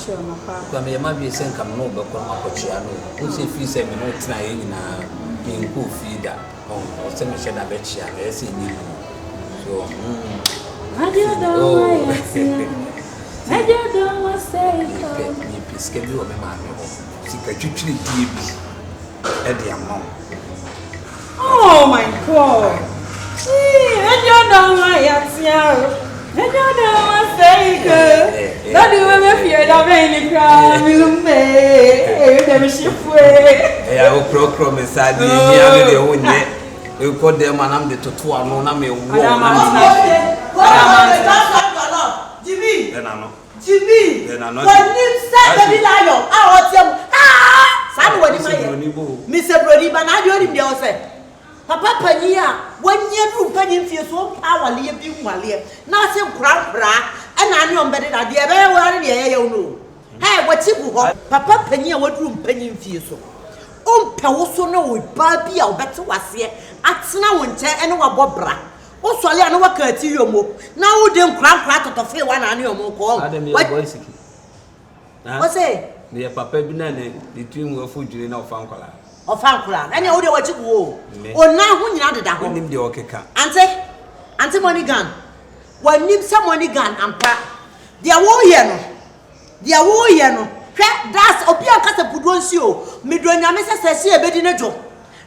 sure my papa. Come here, my be saying come no but come up with Chiano. Who say free 7 minutes na in go feeder. Oh, send me share that betcha. Let's see you. So, I don't know. I don't know what say. You schedule me, man. Secret usually DB at the amount. Oh my God! I don't know why I don't know what say. Not the women fear that many crowd. Never SHIFO. I will proclaim a side. The own yet. You call them and I'm the tutu. I'm not me. Jimmy. Then I know. Jimmy. Then I know. When you said the lion, I want you. San what is my Mr. Brody, but I don't even know. Papa Pania, 1 year room penny feels so powerly a few million. Now some crab bra, and I know better than the other one. You know. Hey, what's it? Papa Pania, what room penny feels so. Pauso no with Barbie or better was here. At now and tell anyone what bra. Also, I know what curty you mo. Now, them crab to feel one annual more call. What's it? The papa banana, the dream of food you know, Fancola. Or Fancola, and you know what you go. Or now, when you added that one, the okay car. Auntie money gun. When need some money gun and pa. They are war yano. They are war yano. That's Opia Casa Pudoncio. Midronia Mrs. Says, Bedina Joe.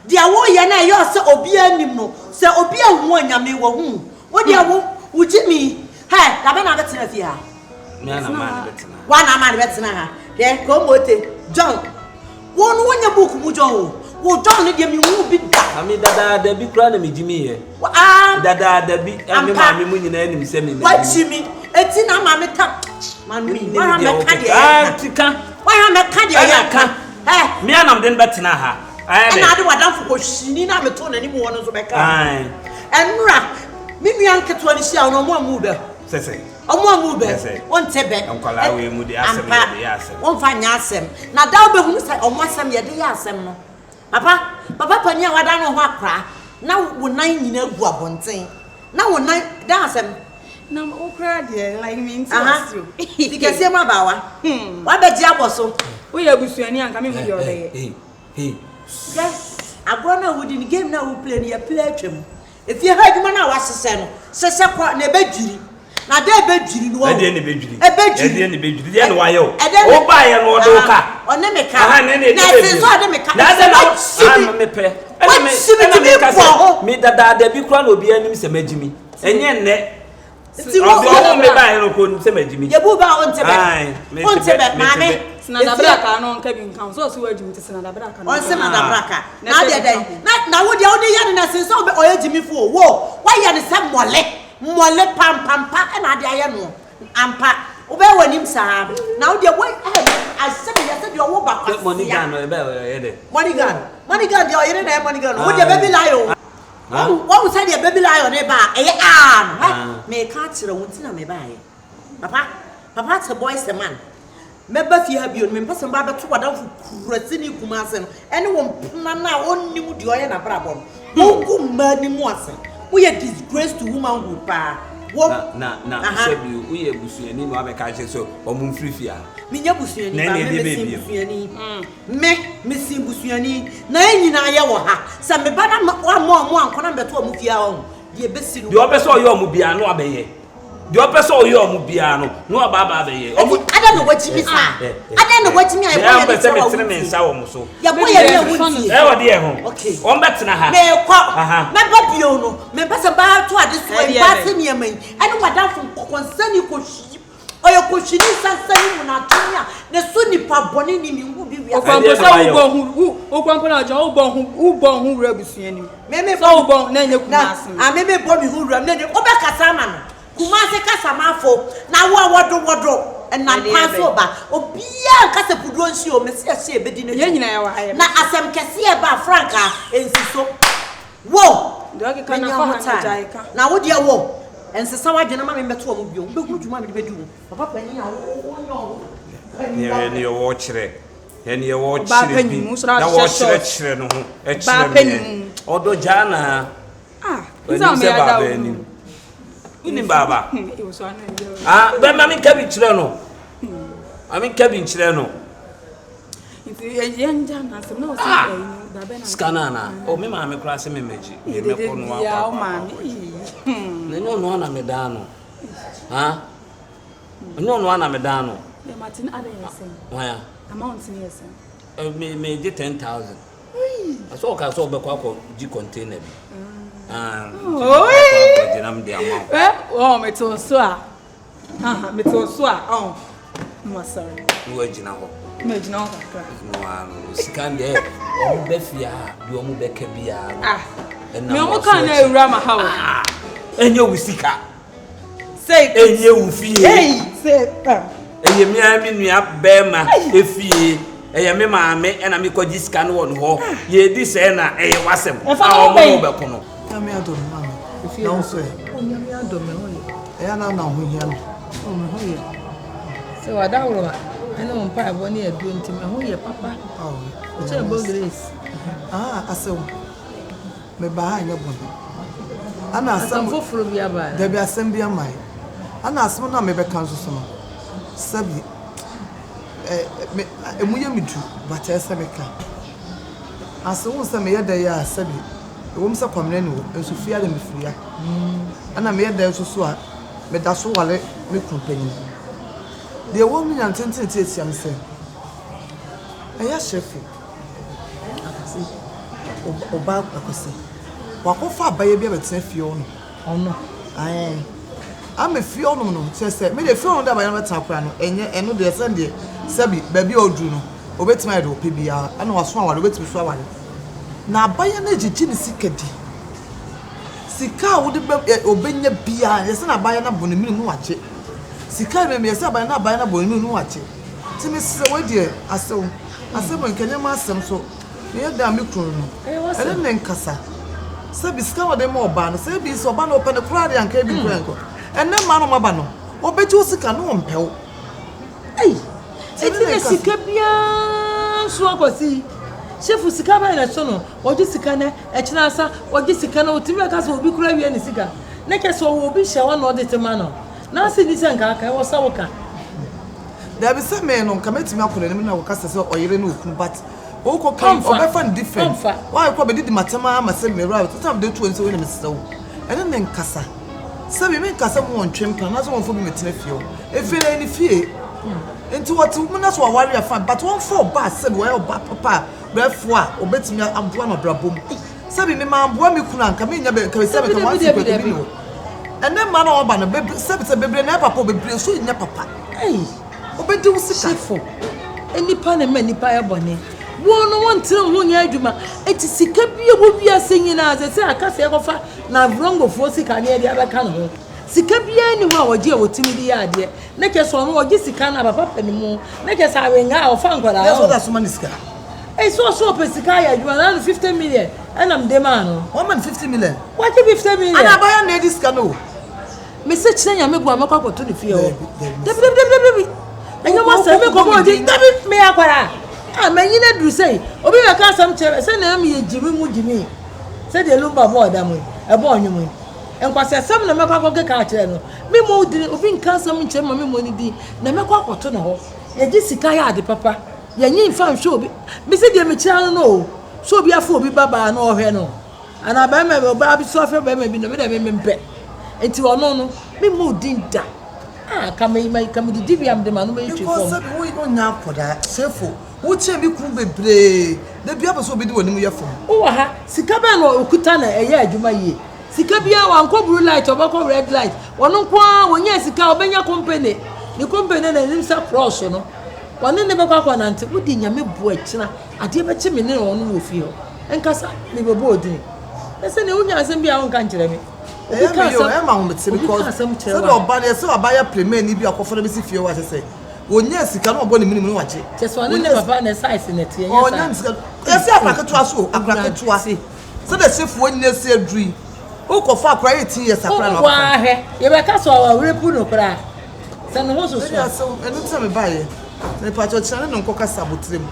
They are war yana, you're so Obia Nimo. So Obia one yami were whom. What do you want? Would Jimmy? Hey, Labana Betina. One man better. Yeah, come with it. John. One your book, Mujo. Well, John, give me who be that. I mean, that the big crowd of me, Jimmy. That the big and mammy winning enemy semi. What, Jimmy? It's in a mammy tap. Man, me, why am I candy? Why am I candy? Eh, me and I'm then better now. And I don't want for she never told anyone of my kind. And Rap, maybe Uncle 20 shall no more move. Say. One move, one tebe, Uncle Larry, Moody, one fine yasem. Now, thou be who say, or must some yasem. Papa, Pania, I don't know what cry. Now, when 9 in a one thing. Now, when 9 dance him. No, oh, cry, dear, like me. You can see my bower. What the job was so? We are Busuani and coming with your day. Yes, I gonna who didn't game now who play near pledge. If you heard man, I was a son, says a quite near bedroom. Now they're bedroom, one day in the bedroom, a bedroom in the bedroom, then why you buy an order car or never car, and then me that the big one will be enemies a Jimmy, and yet. See what me buy no couldn't say Jimmy. You move out on Tebet, mammy. Snadabraka, no cabin council, so we're Jimmy to Snadabraka. On Snadabraka. Now the day. Now, what the only young and since over or Jimmy for war. Why you understand Mole, pam, and I know. Ampa, obey when him, sir. Now, the way I said, you're over money gun, money gun, you're in there, money gun. Would you baby lie? What was that? Baby lion, may catch the winter, may buy. Papa's a boy's a man. Member if you have you, member some barber to what out for Kumasi, anyone now only would you and a brabon. No good man, we are disgrace to woman who pa. What now, we are Busuani, no other catches so or moon free fear. Minya Busuani, Missy Busuani, Nine Ayawa, some banana one more, Conamba to Mufia. The best you ever saw your Mubiano Abbey. The upper saw your Mubiano, no Baba. I don't know what you miss. I don't know what you mean. I am a sour so. Your boy, dear home. Okay, on back to Naha. My Babiono, my person about to this way, passing near me. I know what from concern you could ship or your cushion is something when I tell you. The Sunni Pap Bonini will be a who born who rebels you. Maybe so born, then you I may be Bobby who run then Obaka Kumasi Kasamafo, now what and not pass over. Oh, be a Casapudoncio, Messiah Bedina. Now, as I'm Cassia Bar Franca, and so. Whoa, now what do you want? And so, some gentleman met to a movie, but would you want me to do? Papa, and you watch it. And you watch it. Although Jana, Baba. Ah, but Mammy Cabbage, no. I mean cabin chileno. If you young Jana, some no Scanana. Oh, me mamma class me meji. You me kono wa. Yeah, man. No na medano. Ha? No na medano. Yeah, Martin other yes. Why? Amount yes. Me 10,000. I saw ka so be kwa G container bi. Oh. Oh, me to so a. Me to so a. Oh. No sorry. No agina ho. Me agina ho kakra. No scan there. O be fia, bi o mu be ka bia. Me o kan na ewura ma ha. Enye wu sika. Say enye wu fie. Hey, say Eye mi ami nua be ma efie. Eye me maame e na me kwaji sika no won ho. Ye di se na eye wasem. A o mo be kono. Nyame adom mama. Na wo so e. Nyame adom me ho ye. E na na ho hia no. O me ho ye. Se wada woro ene mo pa abo ne adu nti me ho ye papa. Oh. O che bo grace. Asew. Me ba ha nya bon. Ana asem foforo bi aba. Da bi asem bi amai. Ana asem na me be kan so no. Sabi emuye midu but ese me ka. Asew se me ye da ya sabi. Wo mse kwamne no enso fia de me fria. Ana me ye da so so a me da so wale me company. The woman and tenti am say. Aya shefi. Akasi. Oba akasi. Wakofa abaye bi abetena fie ono. Ono. Aye. Am fie ono no say me the fie ono da abaye no beta kra no enye eno de say de sabi baby odru no obetima de ope bia ana waso awale obetimi so awale. Na abaye na gigi ni sikadi. Sika wo de obenya bia yesa na abaye na bonu mi no wache. Sika me yesa abaye na bonu mi no wache. Ti me se we de asew nkenya ma asem so me da me kru no. Ele ne nkasa. Sabi sika wo de mo oba no sabi so oba no open the crowd and ka bi kranko. Enne ma no maba no. Obeji osika no ompew. Ei. Eti sika bia so akosi. Shefu sika ba na so no. Oji sika na echina asa, oji sika na otimi aka so obi kura wi ni sika. Na ke so obi hye no de tema no. Na se ni senka aka wo sa woka. There be some men on committee me akore na wo kasa se oyire na okun but o ko come obefa different. Why ko be di matema ma se me right. Time dey two so we na me se wo. Ene ne nkasa. Se be me nkasa mo ontwem plan na so won fo bi metena fie o. Efi na ni fie. Enti what mu na so aware afa but won for ba se be we papa brefo a obetimi aboa ma brabom. Se be me ma aboa me kunu anka me nya be ka se be ka wan se ko bi no. Ene ma na oba no be se be bebre na papa bebre so nya papa. Ei. Obedi usika SHIFO enipa na manipa ya bone wo no won tire ho nya adwuma eti sika bia bo bia senyina se akase ekofa na vrongo fo sika na ede abeka no sika bia ni ho a woje a wotimi di ya ade na ke so no woje sika na papa panimu na ke sa wenga ofa nkwara yes what that money sika so pe sika ya adwuma na 50 million enam de ma no 150 million what 50 million ana buy na this sika no me se chire nya me gwa me kwakoto ni fie o de enyo mo se me ko mo di dabi me akwara manyi na duru sei obi be ka sam chere se na am ye jimi mu jimi se de lumba bo da mu e bo onwum enkwase sam na me kwa ka chere no me mo di obi nka sam chere ma me mo ni di na me kwa kwato na ho ye ji sika ya ade papa ye nyi mfa nhwe obi me se de me chere no so obi afọ obi baba na ohwe no ana ba me ba bi so afa ba me bi no me da me mpe enti ono no me mo di nda kama di dibiam de manu me twefo because sabi we no nya akoda sefo wo che bi kru bebre de bia be so obi di woni mu yefo wo ha sika ba no okuta na eye adwuma yie sika bia wa nko blue light obako red light wono nko a wonya sika obenya company ni company na nim sa cross no wono ne be kwa na nte wodi nyame bo akina ade be che me ne wono wo fi ho enkasa me be bo odin ese ne wonya asem bia won kan kire me Emma on because so the obane so abaya premier ni bi akofo na be si fie wa se wonya sika no obo ni minimum wache just one ne papa na size na tie nya onya sika ese akraketua so akraketua so the chef wonya se adui o ko fa akra 18 years akra na wa he ye be ka so wa repu no kra se no ho so so enu tse me baye ne pacho chane no nkoka sabotrem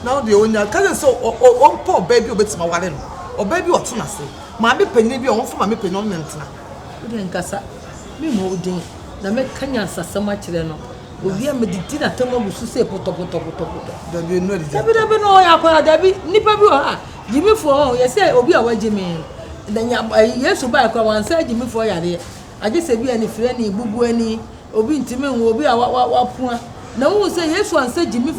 now the onya ka so o po baby obetima wale no o baby oto na se ma be panyi bi o won fa ma me panyi on mentena uden kasa me mo uden na me kanya sasama kire no obi amediti na tamo busu se poto dabi no di dabi no ya kwa dabi nipa bi ha Jimmy for you say obi a wagime then Yesu ba kwa wan say Jimmy for yare age se bi ani fire ni bubu ani obi ntime nwo obi a wapoa na wo say Yesu an say Jimmy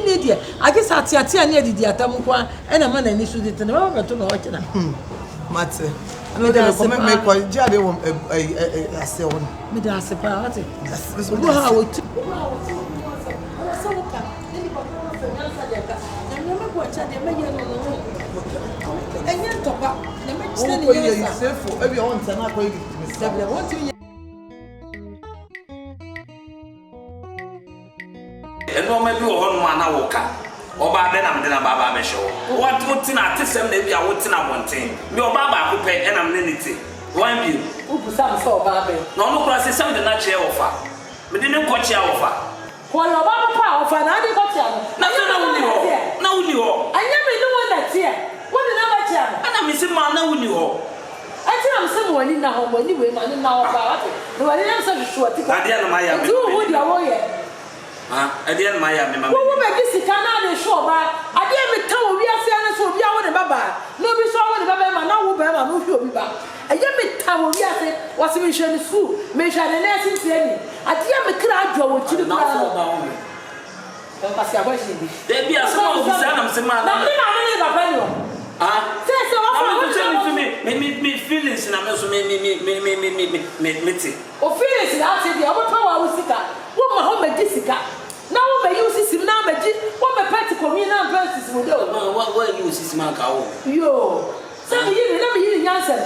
ni dia age sa atiate ani adidi atam kwa na ma na ni su dit na ba beto na o kina mate no dey come make kwa jade wo ase won me da ase pa ate obo ha wo tu enye topa na me chine ni yesa sefo ebi on tana kwa yi me want to eno ma bi wo ho no ana wo ka oba be na me na baba me show what tina atesem na bi a wo tina monten me oba ba ko pe na me niti wan bi ubu sam so oba be no no kura se sam de na che wo fa me de ne ko che wo fa ko yo ba pa wo fa na de ko che na uni ho anya me no won na tie wo de na ba che ana me se ma na uni ho ati am se mo ni na ho mo ni we ma ni na ho ba ati no wali am se so ati ko ade na ma ya me tu wo dia wo ye ade na ma ya me ma wo be disika na de show ba ade me ta wo wi ase ana so obi a wo de baba no bi so wo de baba ma na wo ba ma no fi obi ba eye me ta wo wi ase wo se me hwe ni school me hwe de na sinti ani ade me kra adwo wo chiri na fo ba wo Kasi agwa shindi. Debi asema obisa na msema na. Na ni baba ni o. Se wa me feelings na me so me ti. O feelings na ati dia o pa wa usika. Wo ma ho me disika. Na wo me use sim na me ji. Wo me pet ko mi na verses mo do. Wa use sim ka wo. Yo. Se me yiri na me yiri nyansem.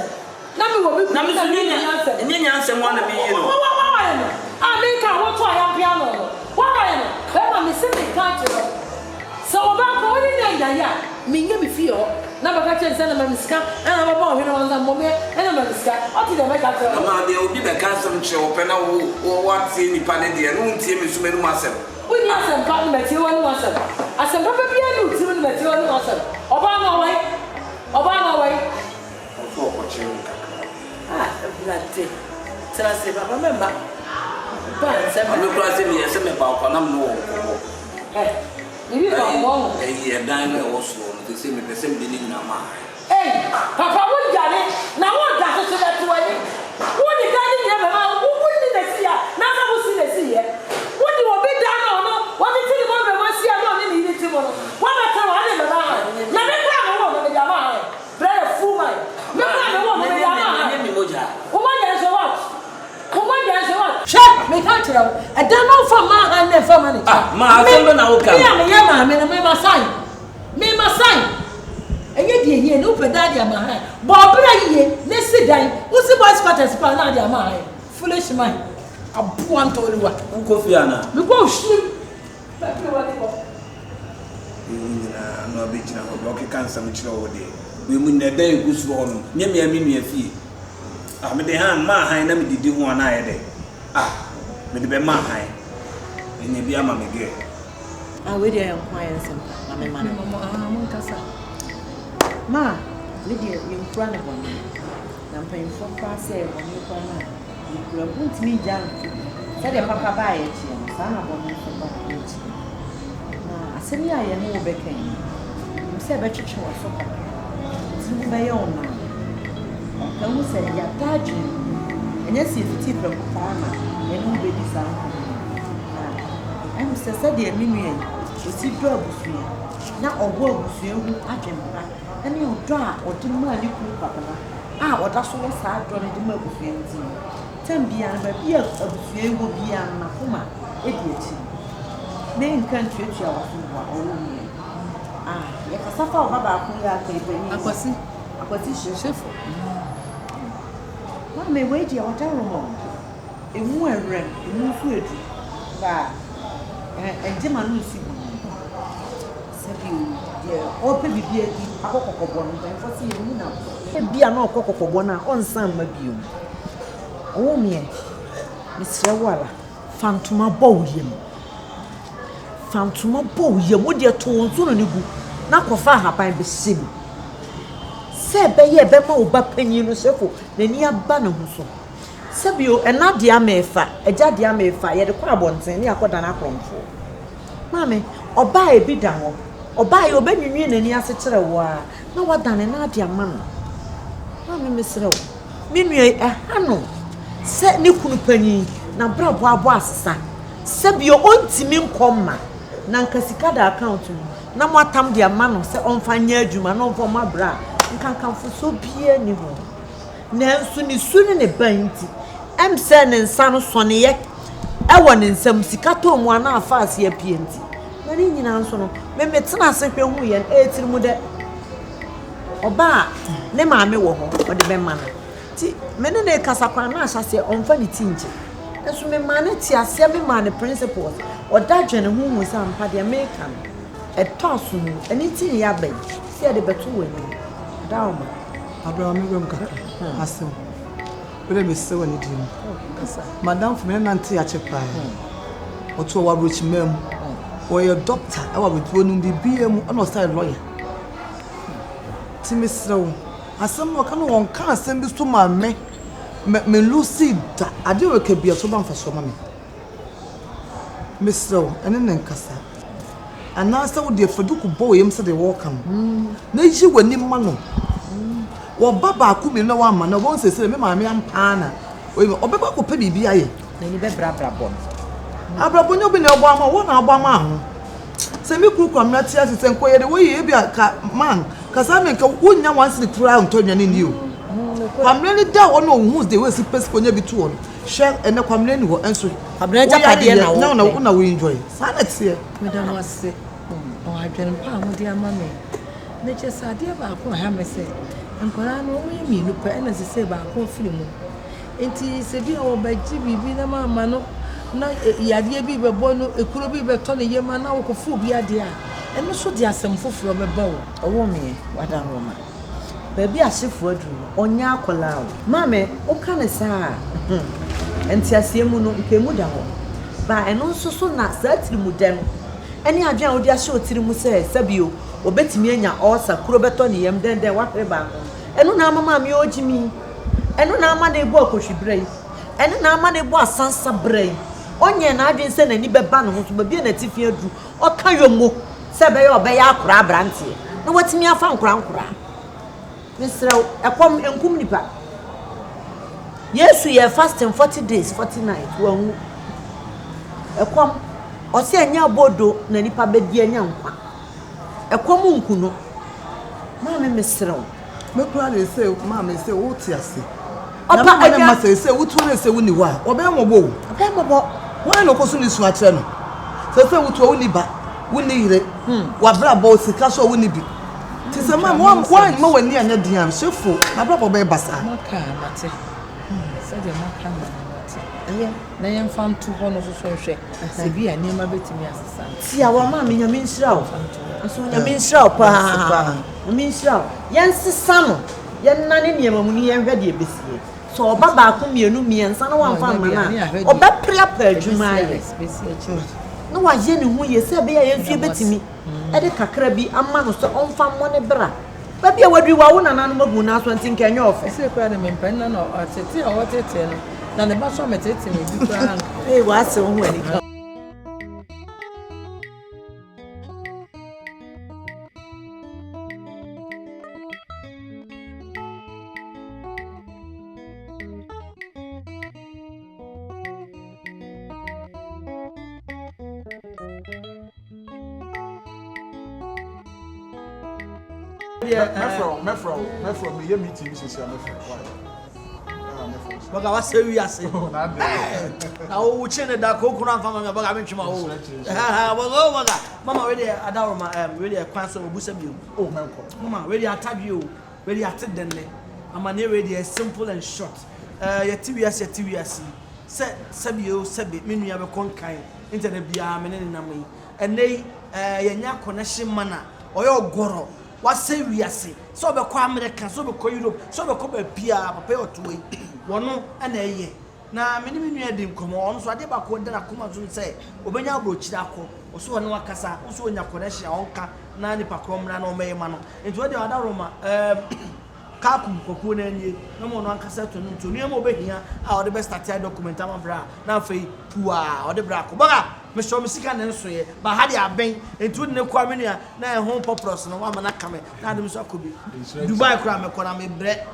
Na me wo bi. Na me so ni nyansem wa na me yiri no. Wa no. Me ka wo to aya piano no. Wa no. Bema me se me ka tiro. So oba ko ni na ya. Me nye me fio. Na baka chen sana ma miska. Na baba o hino wanza mombe. Na ma miska. Oti de me ka tiro. Ama de obi be ka sam che o pe na wo tie ni pa ne de no ntie me so me no asem. Wo ni asem pa me tie wo ni asem. Asem papa bia ni uti me tie wo ni asem. Oba na wai. Ko ko che nka. Blate. Tira se papa memba. Ba se me ko ase me se me ba ko na me no. Ni ba mo. Dan me wo so no te se me pese me ni na ma. Papa wo jare na wo da so da to ani. Wo ni da ni ya ba wo ni na si ya. Na ka wo si na si ye. Wo ni wo be da na no. Wo ni ti mo be mo si ya no ni ni ti mo no. Wo ba ta wa ni ba ba. Na me ka mo wo me ja ma. Brother fool man. Me ka mo wo me ja ma. Ni mi moja. Wo ma ja so what? Shut me can't tell. I don't know for my hand and for money. Ma asem na wo ka. Me ma sign. Me ma sign. Enye die here no peda dia ma han. Bo bra yie, ne si dan. Wo si boys quarters pa na dia ma han. Foolish man. Abu am to oluwa. Nko fi ana. Me go shim. Ba pe wa ko. Na no be jina ho block cancer me chiro wo de. We mu na dan egusu ho no. Nye me nua fie. Me de han ma han na me didi ho na ye de. Me de be ma han. Enye bi ama me ge. We dey enquire some na me man. Mo kasa. Ma, we dey you front of me. Na pen for pass e mo ni kwa na. You put me down. Say the papa ba ye chi. Sa na bo mo so ba ye chi. Na asemi aye no be kan. You say be chichi wo so pa. Ti be ye on na. Ka mu say ya taji. Enya si fiti pre ko pa na. Enu be di sa. I'm said the minu o si do abusu na obo abusu ehu adwemba na me odo a odi ma ali ku papa na oda so wo sa do ne di ma abusu enti tem bia na ba bia abusu ehu bia na kuma edi echi me nkan tuatua wa so wa owo mi ye kasafa o baba ku ya ka ibani akwasi shefo ma me we dia oda romo emu erem emu fu edu ba ejema no si bo sabi o pe bibia di akokokobọ no ben for see emu na bia na okokokobọ na onsan ma biom owo me misre wala fantuma bo yem wo de to onzo no gu na kofa haban be sebi se be ye be ma oba panyi no sefo na ni aba na hu so Sabio and not the amefa, a jadi amefa, yet the quabontin, Yakodan Akromfo. Mammy, or buy a bid down, or buy your baby in any asset a war. No, what done and not your man. Mammy, Miss Rowe. Mimi a hano. Set new penny, now bravo bossa. Sabio on Timim comma. Nankasikada account. Na mwatam dia mano se onfanya adwuma no for my bra nkankan fo so bia ni ho nanso ni sunu ne banti em se ne nsa no so ne ye ewo ne nsam sika to mu ana afase ya pienti na ni nyina nso no me metena ase hwe hu ye etiri mu de oba ne maame wo ho ode be ma no ti me ne kasa kwa na ahase onfa ni tinje enso me ma ne ti ase me ma ne principles odadwe ne hu sa ampa de make am a toss no anything ya ben see the betu wani down Abraham me ka asem we me se wani dim madam for me nanti ya chepa oto wa brochi mem or your doctor I wa betu no bibia mu na style lawyer timi srew asem no ka no won ka asem bi so ma me lucid ade we ka bia so ban fa so ma me srew ene nkasa and now so the Faduku boy him said they walk him. Na ji wani mano. Wo baba ku mi na wa ma na won se me ma me ampa na. Obeba ko pe bibi aye. Na ni be bra bon. Abrabon no bi na obo ama wo na obo ama ho. Se me kuru kwa mna tia se nko ye de wo ye bia ka man. Ka sa me ka wonya wansi kura ntodwa ni ni o. Kwamre ni da wo no hu de we si pesco nya bi to wo. Share ene kwamre ni wo enso. Kwamre ja pade na wo. Na we enjoy. Sa na tie. Madam was sick. Oh, I didn't palm with dear mammy. Nature said, dear Baco, Hammer said, and Colano, me, look at as I say about film. And tea severe or by Jimmy, be the mamma, no, Yadia be born, a could be Tony Yaman, now, for Fubia, dear, and also dear some food from a bow. A woman, what a woman. Baby, a shift word, on Yakola. Mammy, what can I say? And Tiasiamuno came with her. But and also so not certainly with them. Any adwan odi ahye otiri mu se sabio obetimi anya osa kuro beto ne yem den wahwe ba eno na mama me ojimi eno na ama na ebu akohwibrei eno na ama na ebu asansa brei onye na adwen se na ni beba no so babie na tifi adu oka yomo se be ye obeya akura abrante na watimi afa nkura misra ekom enkum nipa Yesu ye fasting 40 days 40 nights won ekom Ose anya bodo na nipa bedi anya nkwa. Ekomu nkuno. Maame mesrew. Mekura le say maame say wo ti ase. Opa anya ma say wutu na say wuni wa. Obe mobo. Obe mobo. Wa no koso ni su atre no. Say wutu wuni ba. Wuni ire. Wa bra bo sika so wuni bi. Ti say maame wa ma wani anya diam SHIFO. Na bra bo be basa. Maka mate. Say de maka mate. Na yem fam tu hono so hwe se bia niam betimi asesa ti awa ma me nyame nhyira wo aso nyame nhyira wo pa nyame nhyira wo yen sesa no yen nane niam mu ni yen hwe de besie so oba ba ko mienu miensa na wan fa ma na oba pria pa adwuma aye na wa ye ne hu ye se be ya yefie betimi e de kakra bi ama no so onfa mo ne bra ba bia wadwi wa wo nana no magu na so ntin kenye ofe se kwa na me mpen na no atete a wotete no na ne ba so metete me bi kra eh wa se ho ani ka Mefro, me meeting since I'm Baga wa sewi ase. Na o chene da ko kuna fama me baga mentwema o. Baga mama we dey adaroma we dey kwan so obusa bi o. Oh menko. Mama we dey atadwe o. We dey atedenne. Ama ne we dey simple and short. Yeti wiase. Se bi o se bi menua be konkan. Internet bia me ne namai. Enei yenya connection mana. Oyo ogoro. Wase wiase. So be kwa America, so be kwa Europe, so be kwa bia papa otuwe. Wono ana eye na meni nua dim komo ono so ade ba ko de na koma so say obenya abrochi da ko oso wona wakasa oso onya connection onka na ni pakrom na no meyema no enti we de ada roma kakum koku na nie na mo no ankasa to no to ne mo behia a o de best start document am bra na afei puwa o de bra ko baga me show me sika na nso ye ba ha de aben entu ne kwa me nua na e ho popros no wa ma na kame na de me so akobi Dubai kura me kora me bre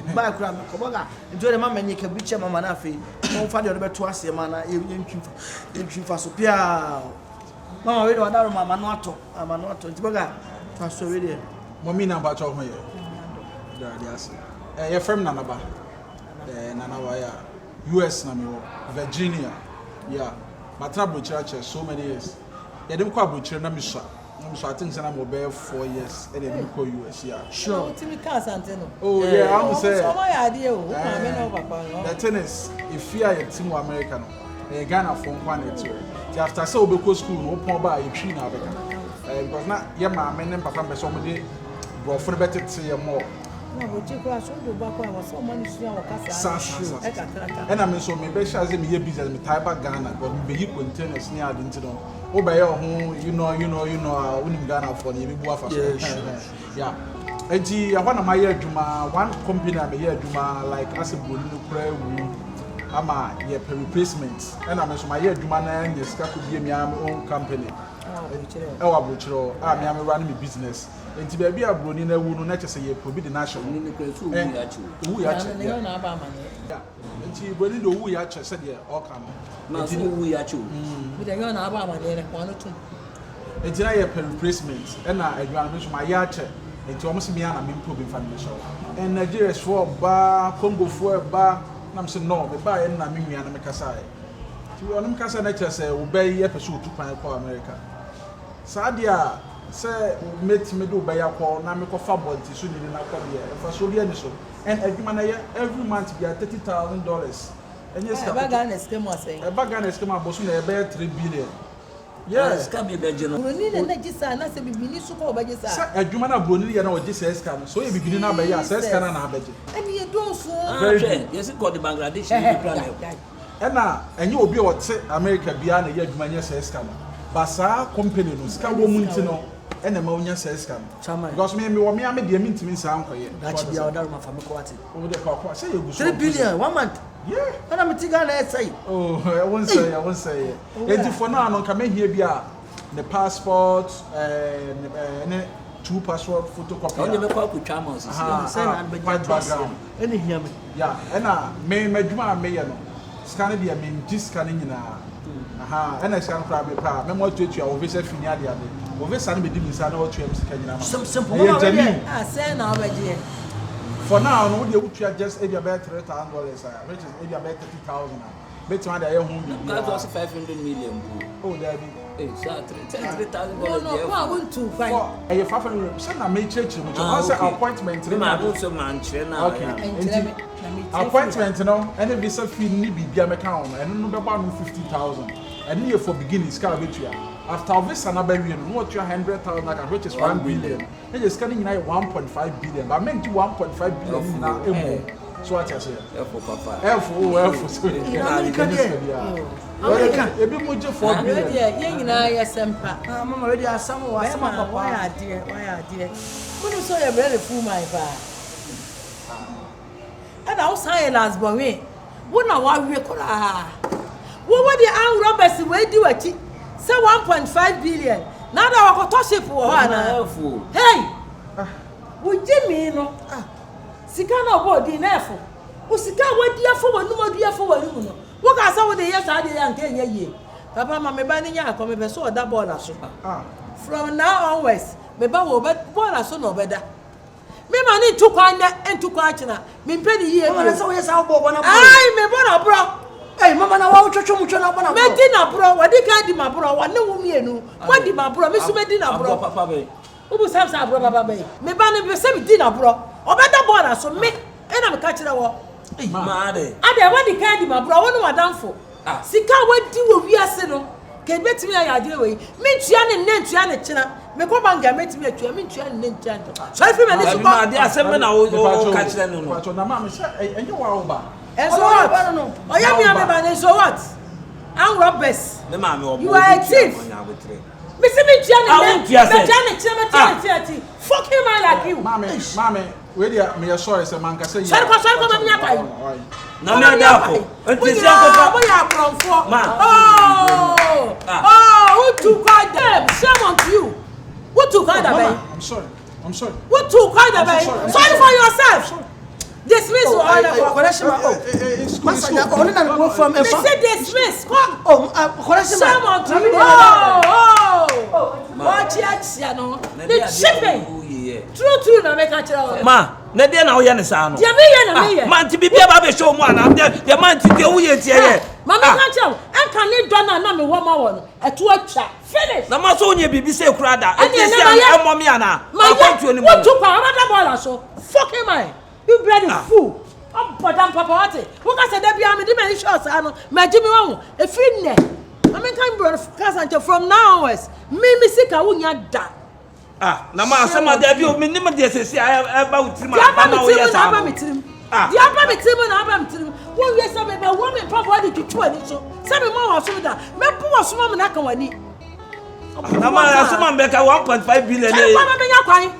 Dubai kura me ko baga entu de ma manye ka bi che mama na afei mo fa de o de beto ase ma na yentwimfa so pia mama we do adaro mama no ato entu baga fa so we de mommy na ba cho ho ye your friend Nanaba, Nanawaya, US Namio, Virginia, yeah. But I church so many years. They didn't call Butcher Namisha. So I think I'm over 4 years and they didn't call US, yeah. Sure. Oh, yeah, I'm saying. So my idea, the tennis, if you are a team American, a Ghana from one after so because school, no point by a tree now. Because not your man and Papa somebody brought for the better to say more. No, but you go show the back was so many and I mean, so maybe she has a business with type of Ghana, but maybe containers near the internet. Oh, by your home, you know, I wouldn't Ghana for the YEBOAH. Yeah. And one of my year, one company I'm here, like as a prayer, I'm a replacement. And I'm my year, and this could be my own company. Oh, I'm running a business. And to be a brony, I would not say you could be the national. And we actually, yeah. And she will do we actually said, yeah, all come. We actually, with a young Abba, one or two. And today a replacement, and I advance my yacht, and to almost me, I'm improving financial. And Nigeria's for bar, Congo for a bar, and I'm saying no, the bar and I'm in America. To America, nature say, obey episode 2.4 America. Sadia. Say meet me do by a call, now make a fabulous soon in our career. For so and every month be at $30,000. And yes, a bag and a scheme was saying, a bag and a scheme of about 3 billion. Yes, can be the general. We need a legislature, and be municipal by this. A Jumana Bonnie and all this says can so you begin now by your says can an average. And you don't so very yes, it called the Bangladesh. And now, and you will be what say America beyond a year, Jumania says can. Basa company no ska wo muntino ena ma onya says can because me am the mintimi san koye that be order ma fa me ko ati o de ko say you go 3 billion 1 month yeah and I'm tiga na say oh I won't say and for now no ka me here bia the passport ne 2 passport photocopy only me kwa kutwa ma sisi background any here me yeah ena me madwuma me ye no scan bia me scan nyina and I scan for me pa me mo tuatua o visa fini ade o visa no be di misa na o tuam sika nyina ma simple say na obaje for now no dey utua just about $3,000 which is about 30,000 bet man dey home bi that was 500 million oh there be $3,000 no I want to find e 500 say na me church mu say appointment me ma do so man chere na okay appointment no and visa fee ni bibia me kan on and no be about 50,000 and here for beginnings can be to after visa na be we no what you 100,000 which is 1 billion and just scanning 1.5 billion but meant 1.5 billion na emo so what I say for papa for so America e be mo je 4 billion ye nyina ya sempa mama ready Asamoah papa why are when so you very full my ba and outside last boy we na wa we kola what the armed robbers we do achi say 1.5 billion now that we go ship for na hey we jimi no sika na body na efo o sika wadi afo wanu madu afo wanu no wo ka say we dey yes ade ya nke nya yie papa ma me ba ni nya akọ me be so oda ball aso from now onwards me ba wo ball aso no beda me ma ni tukwa na entukwa achina me mpedi yie me say we yes how ball na ball ai me ball na bro hey mama na wa twetwe mu twena ball na ball me di na bro wadi ka di ma bro wa ne wo mienu wadi ma bro me su me di na bro papa be ubu samsa bro papa be me ba ni be se me di na bro obeda ball aso me ena me ka kire wo ma de ade wadi ka di ma bro wo no wadamfo sika wadi wo wiase no ke betimi ya ade we me ntua ne kina me ko banga metimi atua me ntua ne ntua nto so ifi me ne so ma de asem na wo ka kire no no na ma me say enye wa wo ba so what no oya mi am ba ne so what and robbers me ma me you are a thief me se me ntua ne kina me fucking man like you. Mama, wait here, me sorry, say man, say. Sorry, come me apai. Na me adako. Ntisi akoko. Boy abronfo. Ma. Who took out them? Shame on you. Who took out them? I'm sorry. Who took out them? Sorry for yourself. Dismiss all of them. They say dismiss. Shame on you. Watch it, no. The shipping. True, no make a child. Ma, na dia na oye ne sa no. Dia me ye. Man ti bibia ba be show mu ana. Dia man ti de wo ye tie ye. Mama can tell. En kan ni dona na me wo ma wo. Etu atwa. Finish. Na ma so onye bibi se kura da. And Eti si am mommy ana. What to pa another boy so. Fucking man. You bloody fool. I'm Papa what? Who can say that be am di me shots ano. Me jimi wa. E free ne. I mean can bro cast from now onwards. Me sika wo nya da. Na ma asema da bi o me nim de sesi ba utirim aba na wo yes aba mitirim. Di aba mitirim na aba mitirim. Wo yes aba be wo me papa dey tutu ani so. Say me ma wa so da. Me pu wa so ma na kan wani. Na ma asema be ka 1.5 billion e. Papa me nya kwan.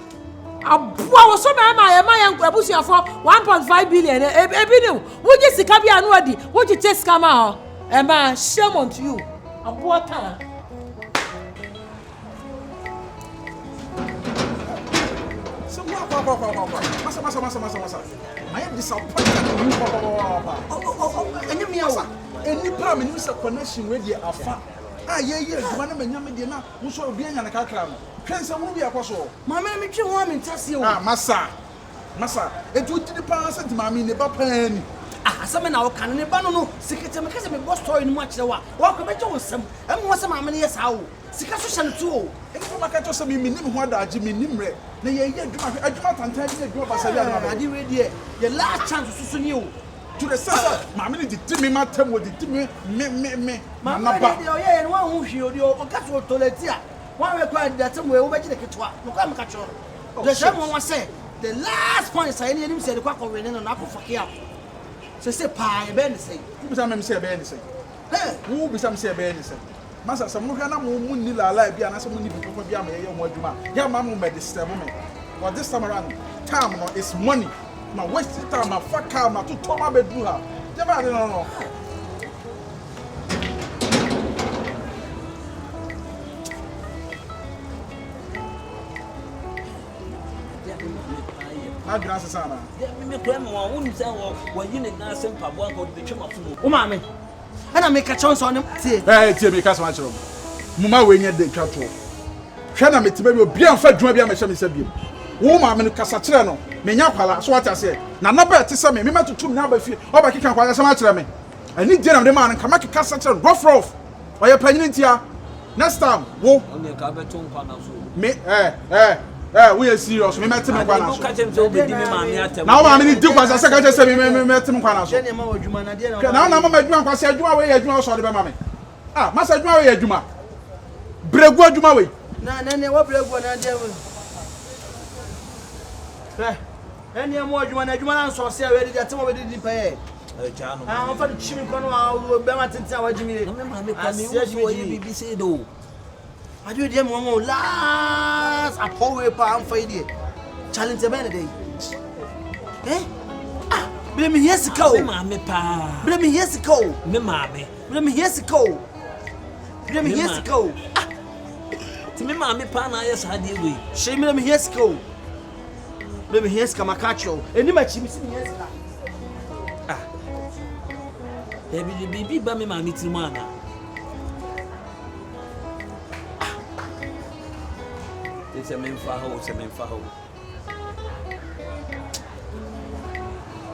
Abua wo so ma ya abusuafo 1.5 billion e bi ni. Wo ji sika bi anu adi. Wo ji test scam ho. E ma shame on you. Abua ta. Masa. I am disappointed in you, Papa. And you mean, any problem is a connection with the Afa. One of the Yamadiana, who saw being an account. Cancer will be a possible. Mamma, you want me to tell you. Massa, it would the parents to Mammy never pen. Some now can never know. Secretary, because I'm a boss toy in much. Walk about some, and what's a mamma yes how. Sikashan too. And for my catcher, some minimum what are Jimmy Nimre. Nay, I do not intend to go by Sadia. The last chance to soon you. To the sister, Mammy did Timmy Matam with the Timmy, me, Mamma, and one who showed you or cut your toiletia. One required that somewhere over the Kitwa. Look, I'm catcher. The someone was said, the last point I didn't say the quack of an apple for here. So say pie, Ben say. Who some say Ben say? Who be some say Ben say? Masa some kana mo munni la la bia na some munni people for bia me ye ho adwuma ya ma mo medicine me but this time around time no is money ma waste time ma fuck out ma to toma bedu ha je ba no Graças sana. Me kwema wa wonu se wo yi ne na sempa bo anko de twema fumo. O ma me. Ana me ka chon so ne tie. Tie me ka so ma chiro. Muma we nya de twato. Hwe na metime bi obi anfa dwuma bi amehye me se bi. Wo ma me kasa kire no. Me nya kwala so ata se. Na na ba te se me ma tutum na ba fi. Oba kika kwala se ma kire me. Ani je na me ma nka ma kasa kire rough. Oya panyini ntia. Next time wo. Onye ka beto nkwa na so. Me we are serious. Me met him in Ghana. Now I'm in the Dukas. I said, I just said, me met him in Ghana. Now I'm a Juma. I said, you are away. You sorry, mammy. Master, you are away. Juma. Brego Juma way. No, what Brego and devil. Any more Juma, so say already that some of it didn't pay. I'm for the chimney corner. I will be my tower, Jimmy. I say, though. I do them one last a power palm for idiot. Challenge the day. Blame me, yes, go. Blame me, yes, go. Blame me, yes, go. Blame me, yes, go. To me, mammy, pana, yes, I did we. She made me, yes, go. Blame me, yes, come a catch you. And you might see me, yes. There be be by me, mammy, to mana. It's a man for house,